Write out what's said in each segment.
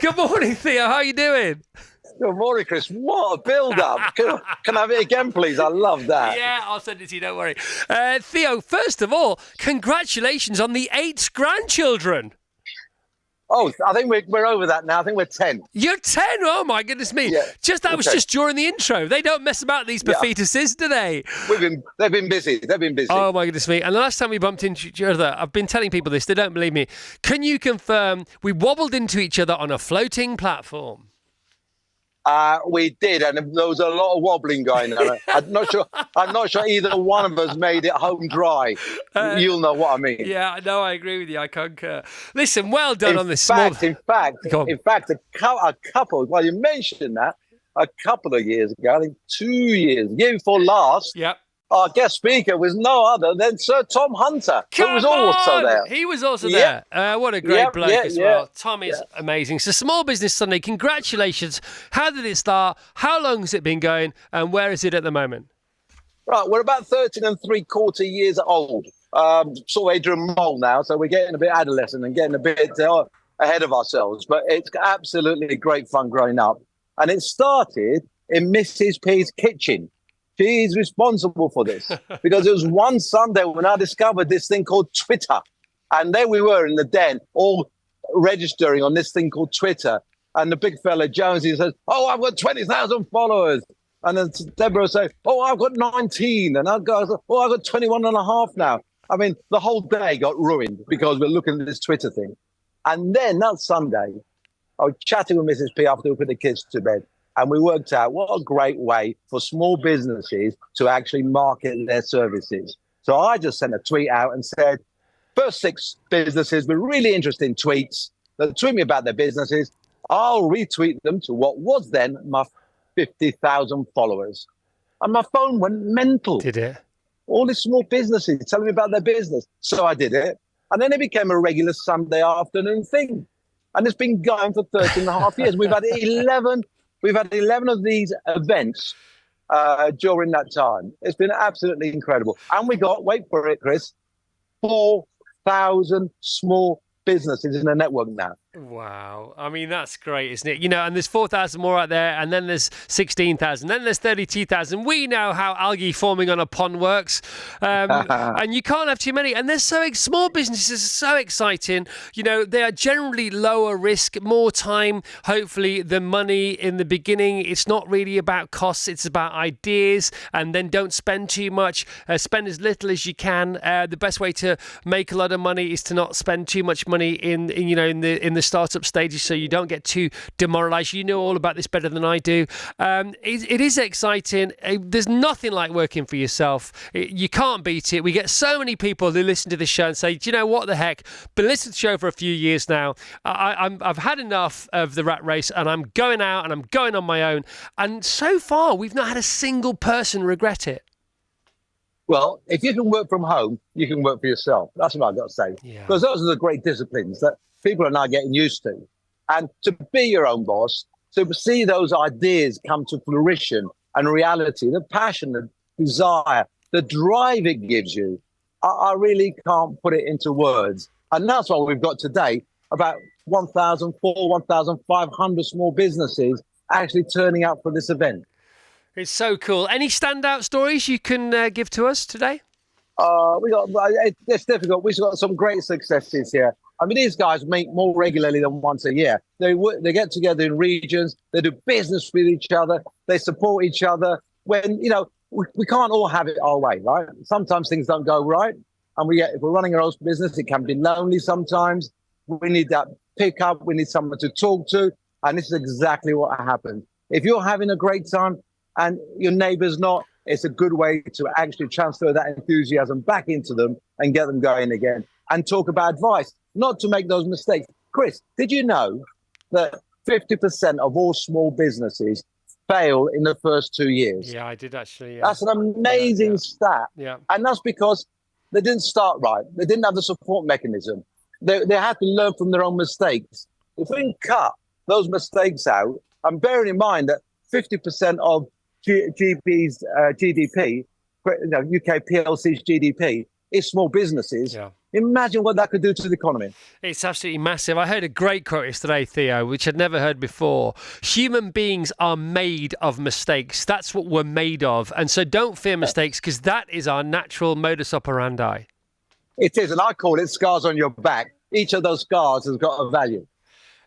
Good morning, Theo. How are you doing? Good morning, Chris. What a build-up. Can I have it again, please? I love that. Yeah, I'll send it to you, don't worry. Theo, first of all, congratulations on the 8 grandchildren. Oh, I think we're over that now. I think we're 10. You're 10? Oh, my goodness me. Yeah. That was just during the intro. They don't mess about, these Paphitises, do they? They've been busy. Oh, my goodness me. And the last time we bumped into each other, I've been telling people this, they don't believe me. Can you confirm we wobbled into each other on a floating platform? We did, and there was a lot of wobbling going on. I'm not sure either one of us made it home dry. You'll know what I mean. Yeah, no, I agree with you. I concur. Listen, well done on this. In fact, a couple. Well, you mentioned that a couple of years ago. I think 2 years, year before last. Yep. Our guest speaker was no other than Sir Tom Hunter, who was also there. He was also there. What a great bloke as well. Tom is amazing. So, Small Business Sunday, congratulations. How did it start? How long has it been going? And where is it at the moment? Right, we're about 13 3/4 years old. Sort of Adrian Mole now, so we're getting a bit adolescent and getting a bit ahead of ourselves. But it's absolutely great fun growing up. And it started in Mrs. P's kitchen. She's responsible for this because it was one Sunday when I discovered this thing called Twitter. And there we were in the den, all registering on this thing called Twitter. And the big fella, Jonesy, says, "Oh, I've got 20,000 followers." And then Deborah says, "Oh, I've got 19. And I'll go, "Oh, I've got 21 and a half now." I mean, the whole day got ruined because we're looking at this Twitter thing. And then that Sunday, I was chatting with Mrs. P after we put the kids to bed. And we worked out what a great way for small businesses to actually market their services. So I just sent a tweet out and said, first 6 businesses with really interesting tweets that tweet me about their businesses, I'll retweet them to what was then my 50,000 followers. And my phone went mental. Did it? All these small businesses telling me about their business. So I did it. And then it became a regular Sunday afternoon thing. And it's been going for 13 and a half years. We've had 11 of these events during that time. It's been absolutely incredible. And we got, wait for it, Chris, 4,000 small businesses in the network now. Wow. I mean, that's great, isn't it? You know, and there's 4,000 more out there, and then there's 16,000, then there's 32,000. We know how algae forming on a pond works, and you can't have too many. And they're small businesses are so exciting. You know, they are generally lower risk, more time, hopefully, than money in the beginning. It's not really about costs. It's about ideas, and then don't spend too much. Spend as little as you can. The best way to make a lot of money is to not spend too much money in the startup stages, so you don't get too demoralized. You know all about this better than I do. It is exciting. There's nothing like working for yourself. You can't beat it. We get so many people who listen to the show and say, "Do you know what the heck? Been listening to the show for a few years now. I've had enough of the rat race, and I'm going out and I'm going on my own." And so far, we've not had a single person regret it. Well, if you can work from home, you can work for yourself. That's what I've got to say. Because those are the great disciplines that people are now getting used to. And to be your own boss, to see those ideas come to fruition and reality, the passion, the desire, the drive it gives you, I really can't put it into words. And that's what we've got today, about 1,500 small businesses actually turning up for this event. It's so cool. Any standout stories you can give to us today? It's difficult. We've got some great successes here. I mean, these guys meet more regularly than once a year. They get together in regions. They do business with each other. They support each other. When, we can't all have it our way, right? Sometimes things don't go right. And if we're running our own business, it can be lonely sometimes. We need that pickup. We need someone to talk to. And this is exactly what happens. If you're having a great time and your neighbour's not, it's a good way to actually transfer that enthusiasm back into them and get them going again and talk about advice, not to make those mistakes. Chris, did you know that 50% of all small businesses fail in the first 2 years? Yeah, I did actually. Yeah. That's an amazing stat. Yeah. And that's because they didn't start right. They didn't have the support mechanism. They had to learn from their own mistakes. If we can cut those mistakes out, and bearing in mind that 50% of GDP, UK PLC's GDP, is small businesses. Yeah. Imagine what that could do to the economy. It's absolutely massive. I heard a great quote yesterday, Theo, which I'd never heard before. Human beings are made of mistakes. That's what we're made of. And so don't fear mistakes, because that is our natural modus operandi. It is, and I call it scars on your back. Each of those scars has got a value.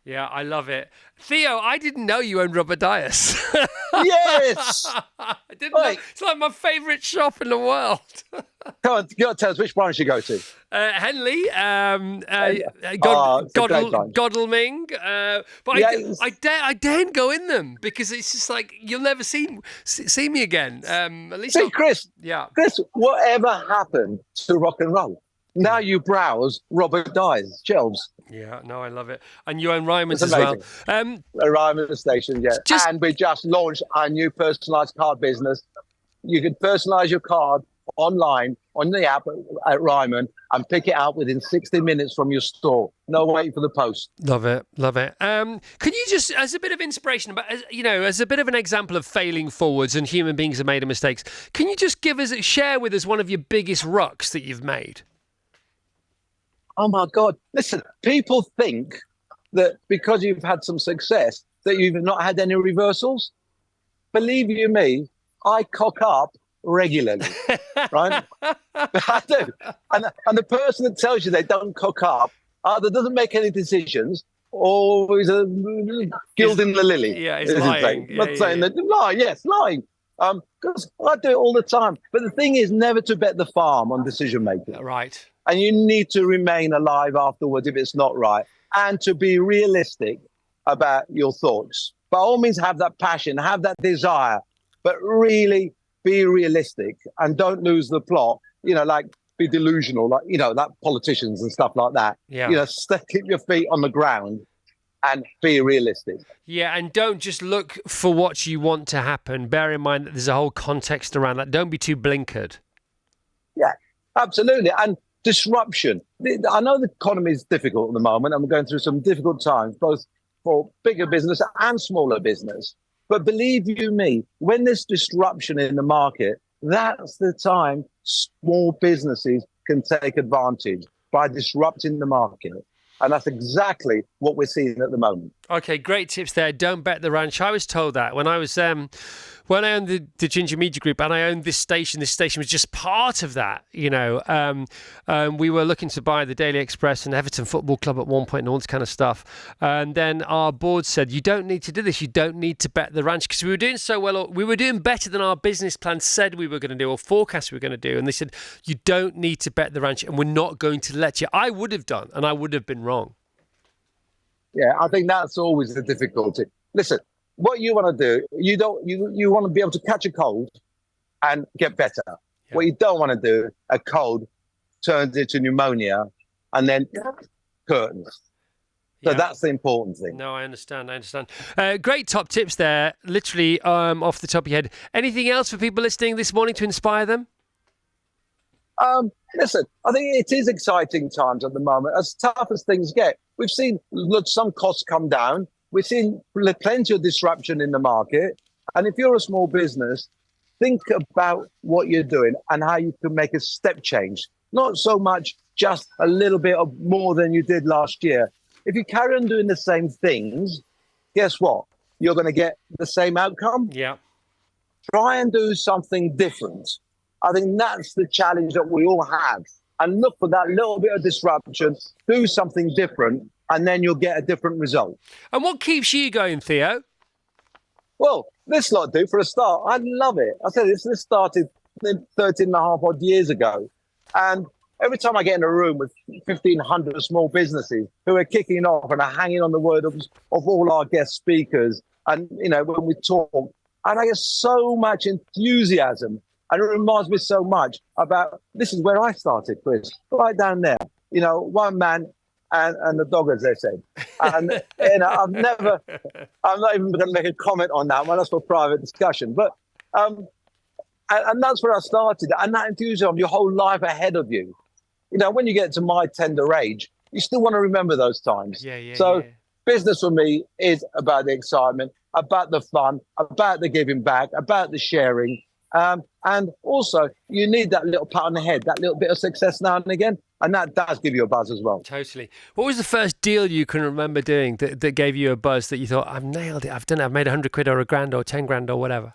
Yeah, I love it. Theo, I didn't know you owned Rubber Dias. Yes! I didn't know. It's like my favourite shop in the world. Come on, you got to tell us which branch you go to. Henley, Godalming. But Yes. I daren't go in them, because it's just like, you'll never see me again. At least See, Chris, yeah. whatever happened to rock and roll? Now you browse Robert Dye's shelves. Yeah, no, I love it. And you own Ryman's as well. A Ryman station, yeah. And we just launched our new personalised card business. You can personalise your card online on the app at Ryman and pick it out within 60 minutes from your store. No waiting for the post. Love it, love it. Can you just, as a bit of inspiration, as a bit of an example of failing forwards and human beings have made mistakes, can you just share with us one of your biggest rucks that you've made? Oh my God. Listen, people think that because you've had some success that you've not had any reversals. Believe you me, I cock up regularly, right? I do. And the person that tells you they don't cock up either doesn't make any decisions or is gilding the lily. Yeah, he's lying. Saying that. Lying, yes, lying. Because I do it all the time. But the thing is never to bet the farm on decision making. Right. And you need to remain alive afterwards if it's not right, and to be realistic about your thoughts. By all means, have that passion, have that desire, but really be realistic and don't lose the plot. Like be delusional, like politicians and stuff like that. Yeah. Keep your feet on the ground and be realistic. Yeah, and don't just look for what you want to happen. Bear in mind that there's a whole context around that. Don't be too blinkered. Yeah, absolutely. And disruption. I know the economy is difficult at the moment, and we're going through some difficult times, both for bigger business and smaller business. But believe you me, when there's disruption in the market, that's the time small businesses can take advantage by disrupting the market. And that's exactly what we're seeing at the moment. Okay, great tips there. Don't bet the ranch. I was told that when I was when I owned the Ginger Media Group and I owned this station was just part of that. We were looking to buy the Daily Express and Everton Football Club at one point and all this kind of stuff. And then our board said, you don't need to do this. You don't need to bet the ranch, because we were doing so well. We were doing better than our business plan said we were going to do, or forecast we were going to do. And they said, you don't need to bet the ranch, and we're not going to let you. I would have done, and I would have been wrong. Yeah, I think that's always the difficulty. Listen, what you want to do, you want to be able to catch a cold and get better. Yeah. What you don't want to do, a cold turns into pneumonia and then curtains. So that's the important thing. No, I understand. Great top tips there, literally off the top of your head. Anything else for people listening this morning to inspire them? Listen, I think it is exciting times at the moment, as tough as things get. We've seen some costs come down. We've seen plenty of disruption in the market. And if you're a small business, think about what you're doing and how you can make a step change. Not so much just a little bit of more than you did last year. If you carry on doing the same things, guess what? You're going to get the same outcome. Yeah. Try and do something different. I think that's the challenge that we all have. And look for that little bit of disruption, do something different, and then you'll get a different result. And what keeps you going, Theo? Well, this lot do for a start. I love it. I said this started 13 and a half odd years ago. And every time I get in a room with 1,500 small businesses who are kicking off and are hanging on the word of all our guest speakers, and, when we talk, and I get so much enthusiasm. And it reminds me so much about, this is where I started, Chris, right down there. One man and the dog, as they said. And I'm not even going to make a comment on that one. That's for private discussion. But and that's where I started. And that enthusiasm, your whole life ahead of you. When you get to my tender age, you still want to remember those times. So business for me is about the excitement, about the fun, about the giving back, about the sharing. And also, you need that little pat on the head, that little bit of success now and again, and that does give you a buzz as well. Totally. What was the first deal you can remember doing that gave you a buzz that you thought, I've nailed it, I've done it, I've made 100 quid or £1,000 or 10 grand or whatever?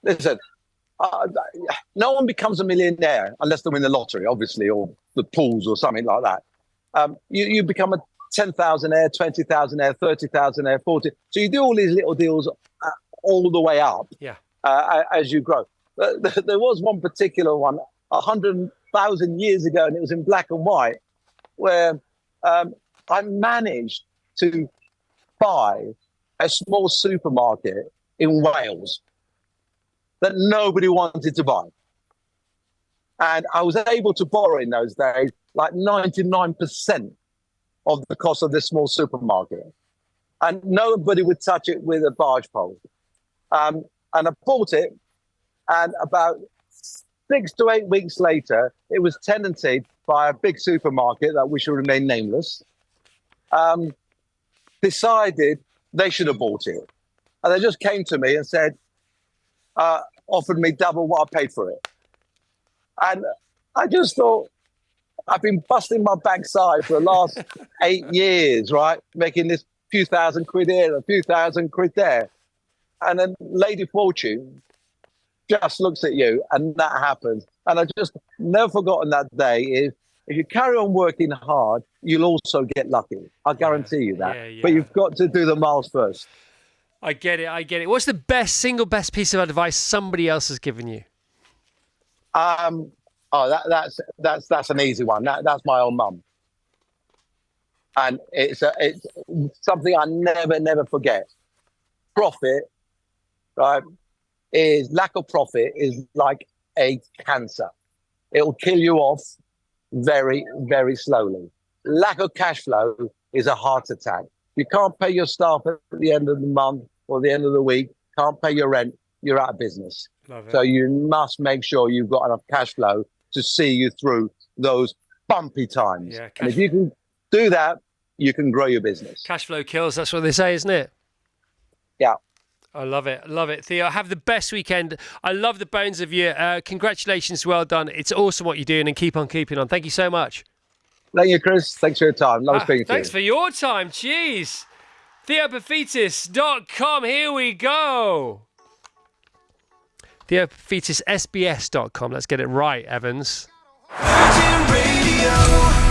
Listen, no one becomes a millionaire unless they win the lottery, obviously, or the pools or something like that. You become a 10,000-aire, 20,000-aire, 30,000-aire, 40. So you do all these little deals all the way up. Yeah. As you grow. There was one particular one 100,000 years ago, and it was in black and white, where I managed to buy a small supermarket in Wales that nobody wanted to buy. And I was able to borrow in those days like 99% of the cost of this small supermarket. And nobody would touch it with a barge pole. And I bought it, and about 6 to 8 weeks later, it was tenanted by a big supermarket that we should remain nameless. Decided they should have bought it. And they just came to me and said, offered me double what I paid for it. And I just thought, I've been busting my backside for the last 8 years, right? Making this few thousand quid here, a few thousand quid there. And then Lady Fortune just looks at you, and that happens. And I just never forgotten that day is, if you carry on working hard, you'll also get lucky. I guarantee you that. Yeah. But you've got to do the miles first. I get it. What's the single best piece of advice somebody else has given you? That's an easy one. That's my own mum. And it's something I never forget. Profit, right, lack of profit is like a cancer. It will kill you off very, very slowly. Lack of cash flow is a heart attack. You can't pay your staff at the end of the month or the end of the week, can't pay your rent, you're out of business. So you must make sure you've got enough cash flow to see you through those bumpy times. Yeah, and if you can do that, you can grow your business. Cash flow kills, that's what they say, isn't it? Yeah. I love it. Theo, have the best weekend. I love the bones of you. Congratulations, well done. It's awesome what you're doing, and keep on keeping on. Thank you so much. Thank you, Chris. Thanks for your time. Love speaking to you. Thanks for your time. Jeez. TheoPaphitis.com. Here we go. TheoPaphitis, SBS.com. Let's get it right, Evans. Virgin Radio.